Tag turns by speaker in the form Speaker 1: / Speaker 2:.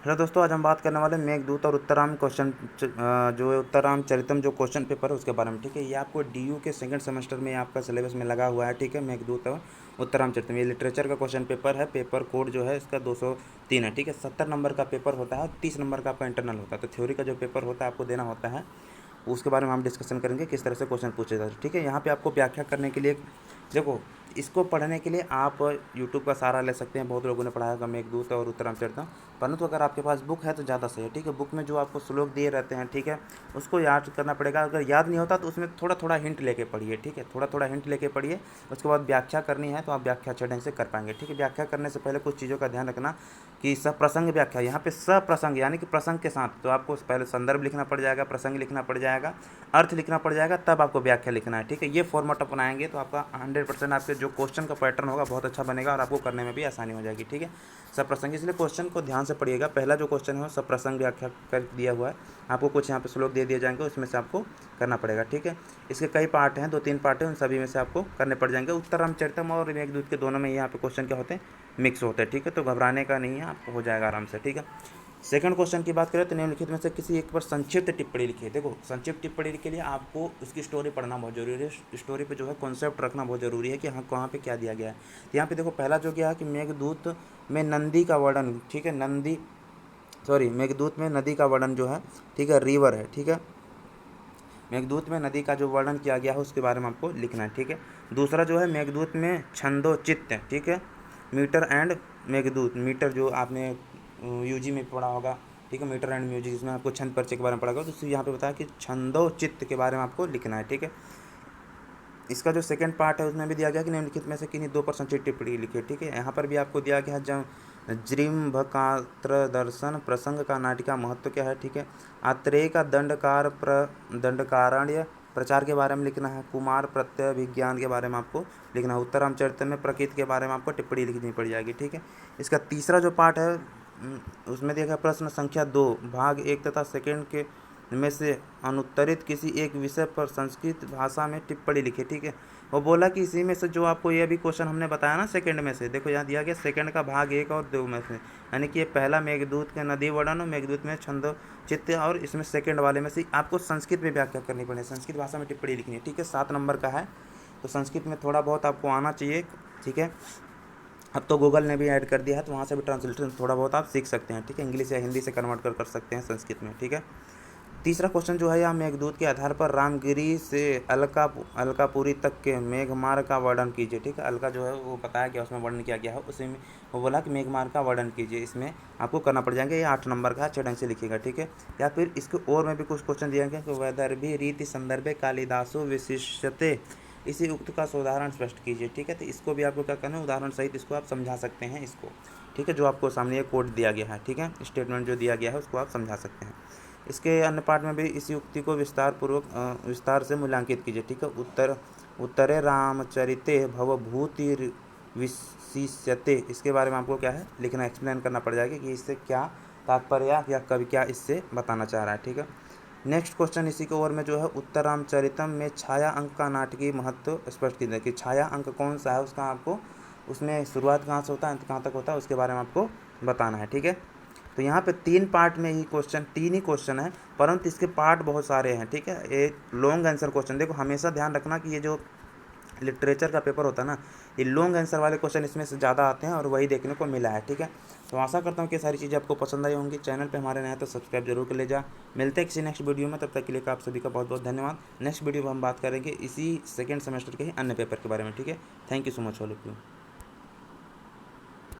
Speaker 1: Hello दोस्तों, आज हम बात करने वाले हैं मेघदूत और उत्तराम क्वेश्चन जो है उत्तराम चरितम जो क्वेश्चन पेपर है उसके बारे में। ठीक है, ये आपको डीयू के सेकंड सेमेस्टर में आपका सिलेबस में लगा हुआ है। ठीक है, मेघदूत और उत्तराम चरितम ये लिटरेचर का क्वेश्चन पेपर है। पेपर कोड जो है इसका 203 है। ठीक है, 70 नंबर का पेपर होता है, 30 नंबर का आपका इंटरनल होता है। तो थ्योरी का जो पेपर होता है आपको देना होता है, उसके बारे में हम डिस्कशन करेंगे किस तरह से क्वेश्चन पूछे जाते हैं। ठीक है, यहाँ पे आपको व्याख्या करने के लिए देखो, इसको पढ़ने के लिए आप यूट्यूब का सहारा ले सकते हैं। बहुत लोगों ने पढ़ाया है मेघदूत और उत्तरामचरितम, परंतु अगर आपके पास बुक है तो ज़्यादा सही है। ठीक है, बुक में जो आपको श्लोक दिए रहते हैं, ठीक है, उसको याद करना पड़ेगा। अगर याद नहीं होता तो उसमें थोड़ा थोड़ा हिंट लेके पढ़िए। ठीक है, थोड़ा थोड़ा हिंट लेके पढ़िए। उसके बाद व्याख्या करनी है तो आप व्याख्या अच्छे ढंग से कर पाएंगे। ठीक है, व्याख्या करने से पहले कुछ चीज़ों का ध्यान रखना कि सप्रसंग व्याख्या, यहाँ पे सप्रसंग यानी कि प्रसंग के साथ, तो आपको पहले संदर्भ लिखना पड़ जाएगा, प्रसंग लिखना पड़ जाएगा, अर्थ लिखना पड़ जाएगा, तब आपको व्याख्या लिखना है। ठीक है, ये फॉर्मेट अपनाएंगे तो आपका 100% आपके जो क्वेश्चन का पैटर्न होगा बहुत अच्छा बनेगा और आपको करने में भी आसानी हो जाएगी। ठीक है, सप्रसंग, इसलिए क्वेश्चन को ध्यान से पढ़िएगा। पहला जो क्वेश्चन है वो सप्रसंग व्याख्या कर दिया हुआ है। आपको कुछ यहाँ पे श्लोक दे दिए जाएंगे, उसमें से आपको करना पड़ेगा। ठीक है, इसके कई पार्ट हैं, 2-3 पार्ट हैं, उन सभी में से आपको करने पड़ जाएंगे। उत्तरामचरितम और मेघदूत के दोनों में यहाँ पे क्वेश्चन क्या होते हैं, मिक्स होते हैं। ठीक है, तो घबराने का नहीं है, आपको हो जाएगा आराम से। ठीक है, सेकंड क्वेश्चन की बात करें तो निम्नलिखित में से किसी एक पर संक्षिप्त टिप्पणी लिखिए। देखो, संक्षिप्त टिप्पणी के लिए आपको उसकी स्टोरी पढ़ना बहुत जरूरी है। स्टोरी पे जो है कॉन्सेप्ट रखना बहुत जरूरी है कि हाँ कहाँ पे क्या दिया गया है। तो यहाँ पे देखो, पहला जो गया है कि मेघदूत में नंदी का वर्णन। ठीक है, मेघदूत में नदी का वर्णन जो है, ठीक है, रिवर है। ठीक है, मेघदूत में नदी का जो वर्णन किया गया है उसके बारे में आपको लिखना है। ठीक है, दूसरा जो है मेघदूत में छंदोचित्त है। ठीक है, मीटर एंड मेघदूत, मीटर जो आपने यूजी में पढ़ा होगा। ठीक है, मीटर एंड म्यूजिक, इसमें आपको छंद परिचय के बारे में पढ़ा होगा। तो यहाँ पे बताया कि छंदोचित्त के बारे में आपको लिखना है। ठीक है, इसका जो सेकंड पार्ट है उसमें भी दिया गया कि निम्नलिखित में से किन्हीं 2 पर संक्षिप्त टिप्पणी लिखिए। ठीक है, यहाँ पर भी आपको दिया गया है जब जृंभकात्र दर्शन प्रसंग का नाटिका महत्व क्या है। ठीक है, आत्रेय का दंडकारण्य प्रचार के बारे में लिखना है। कुमार प्रत्यय विज्ञान के बारे में आपको लिखना है। उत्तरामचरितम में प्रकृति के बारे में आपको टिप्पणी लिखनी पड़ जाएगी। ठीक है, इसका तीसरा जो पार्ट है उसमें दिया गया प्रश्न संख्या 2 भाग 1 तथा सेकंड के में से अनुत्तरित किसी एक विषय पर संस्कृत भाषा में टिप्पणी लिखे। ठीक है, वो बोला कि इसी में से जो आपको ये भी क्वेश्चन हमने बताया ना सेकंड में से, देखो यहाँ दिया गया सेकंड का भाग 1 और 2 में से, यानी कि ये पहला मेघदूत के नदी वर्णन और मेघदूत में छंदो चित्त, और इसमें सेकंड वाले में से आपको संस्कृत में व्याख्या करनी पड़ेगी, संस्कृत भाषा में टिप्पणी लिखनी है। ठीक है, 7 नंबर का है, तो संस्कृत में थोड़ा बहुत आपको आना चाहिए। ठीक है, अब तो गूगल ने भी ऐड कर दिया है, तो वहाँ से भी ट्रांसलेशन थोड़ा बहुत आप सीख सकते हैं। ठीक है, इंग्लिश या हिंदी से कन्वर्ट कर सकते हैं संस्कृत में। ठीक है, तीसरा क्वेश्चन जो है यहाँ मेघदूत के आधार पर रामगिरी से अलकापुरी तक के मेघमार्ग का वर्णन कीजिए। ठीक है, अलका जो है वो बताया गया, उसमें वर्णन किया गया है, उसी में वो बोला कि मेघमार्ग का वर्णन कीजिए। इसमें आपको करना पड़ जाएंगे, ये 8 नंबर का अच्छे ढंग से लिखिएगा। ठीक है, या फिर इसके और में भी कुछ क्वेश्चन दिए गए कि वैदर्भी रीति संदर्भे कालिदासो विशिष्यते, इसी उक्त का उदाहरण स्पष्ट कीजिए। ठीक है, तो इसको भी आपको क्या करना है, उदाहरण सहित इसको आप समझा सकते हैं इसको। ठीक है, जो आपको सामने ये कोड दिया गया है, ठीक है, स्टेटमेंट जो दिया गया है उसको आप समझा सकते हैं। इसके अन्य पार्ट में भी इसी उक्ति को विस्तार से मूल्यांकित कीजिए। ठीक है, उत्तरे रामचरिते भवभूति विशिष्यते, इसके बारे में आपको क्या है लिखना, एक्सप्लेन करना पड़ जाएगा कि इससे क्या तात्पर्य या कवि क्या इससे बताना चाह रहा है। ठीक है, नेक्स्ट क्वेश्चन इसी के ओर में जो है उत्तरामचरितम में छाया अंक का नाटकीय महत्व स्पष्ट कीजिए कि छाया अंक कौन सा है, उसका आपको उसमें शुरुआत कहाँ से होता है, अंत कहाँ तक होता है, उसके बारे में आपको बताना है। ठीक है, तो यहाँ पे 3 पार्ट में ही क्वेश्चन, 3 ही क्वेश्चन है, परंतु इसके पार्ट बहुत सारे हैं। ठीक है, एक लॉन्ग आंसर क्वेश्चन, देखो हमेशा ध्यान रखना कि ये जो लिटरेचर का पेपर होता है ना, ये लॉन्ग आंसर वाले क्वेश्चन इसमें से ज़्यादा आते हैं और वही देखने को मिला है। ठीक है, तो आशा करता हूँ कि सारी चीज़ें आपको पसंद आई होंगी। चैनल पे हमारे नए हैं तो सब्सक्राइब जरूर कर ले जा। मिलते हैं किसी नेक्स्ट वीडियो में, तब तक के लिए आप सभी का बहुत बहुत धन्यवाद। नेक्स्ट वीडियो में हम बात करेंगे इसी सेकेंड सेमेस्टर के ही अन्य पेपर के बारे में। ठीक है, thank you so much all of you.